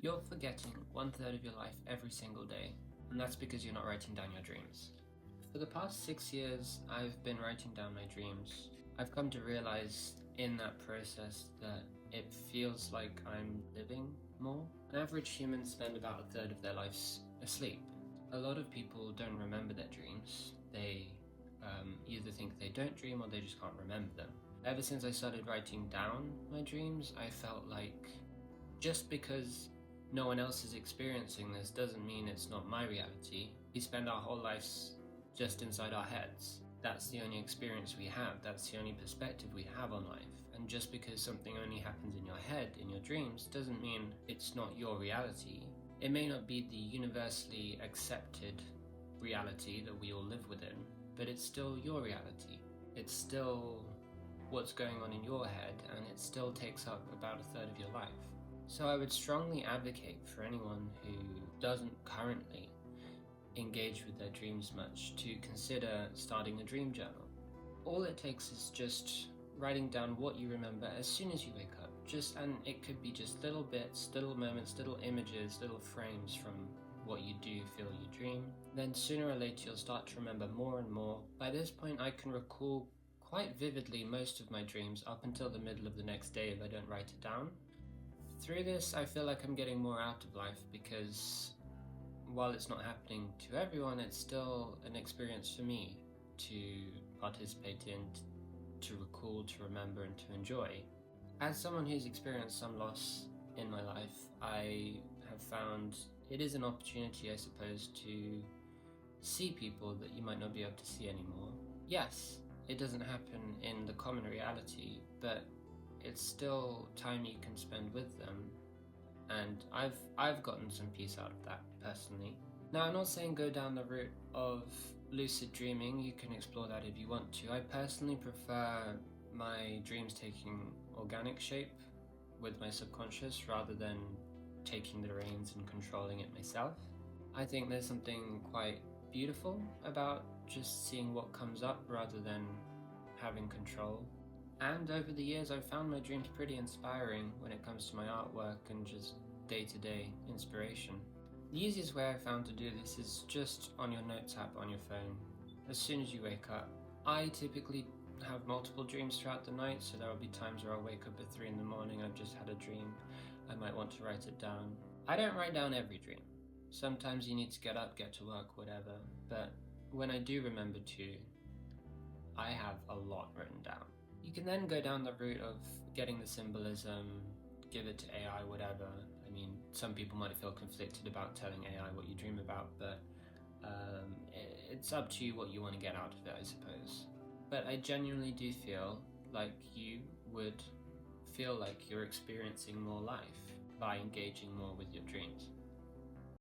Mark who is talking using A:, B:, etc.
A: You're forgetting 1/3 of your life every single day, and that's because you're not writing down your dreams. For the past 6 years, I've been writing down my dreams. I've come to realize in that process that it feels like I'm living more. An average human spend about 1/3 of their lives asleep. A lot of people don't remember their dreams. They either think they don't dream or they just can't remember them. Ever since I started writing down my dreams, I felt like just because no one else is experiencing this doesn't mean it's not my reality. We spend our whole lives just inside our heads. That's the only experience we have, that's the only perspective we have on life. And just because something only happens in your head, in your dreams, doesn't mean it's not your reality. It may not be the universally accepted reality that we all live within, but it's still your reality. It's still what's going on in your head, and it still takes up about 1/3 of your life. So I would strongly advocate for anyone who doesn't currently engage with their dreams much to consider starting a dream journal. All it takes is just writing down what you remember as soon as you wake up. And it could be just little bits, little moments, little images, little frames from what you do feel you dream. Then sooner or later you'll start to remember more and more. By this point I can recall quite vividly most of my dreams up until the middle of the next day if I don't write it down. Through this I feel like I'm getting more out of life because while it's not happening to everyone, it's still an experience for me to participate in, to recall, to remember and to enjoy. As someone who's experienced some loss in my life, I have found it is an opportunity, I suppose, to see people that you might not be able to see anymore. Yes, it doesn't happen in the common reality, but it's still time you can spend with them, and I've gotten some peace out of that personally. Now, I'm not saying go down the route of lucid dreaming. You can explore that if you want to. I personally prefer my dreams taking organic shape with my subconscious rather than taking the reins and controlling it myself. I think there's something quite beautiful about just seeing what comes up rather than having control. And over the years I've found my dreams pretty inspiring when it comes to my artwork and just day-to-day inspiration. The easiest way I've found to do this is just on your notes app on your phone. As soon as you wake up, I typically have multiple dreams throughout the night, so there will be times where I'll wake up at 3 in the morning, I've just had a dream, I might want to write it down. I don't write down every dream. Sometimes you need to get up, get to work, whatever, but when I do remember to, I have a lot written down. You can then go down the route of getting the symbolism, give it to AI, whatever. I mean, some people might feel conflicted about telling AI what you dream about, but it's up to you what you want to get out of it, I suppose. But I genuinely do feel like you would feel like you're experiencing more life by engaging more with your dreams.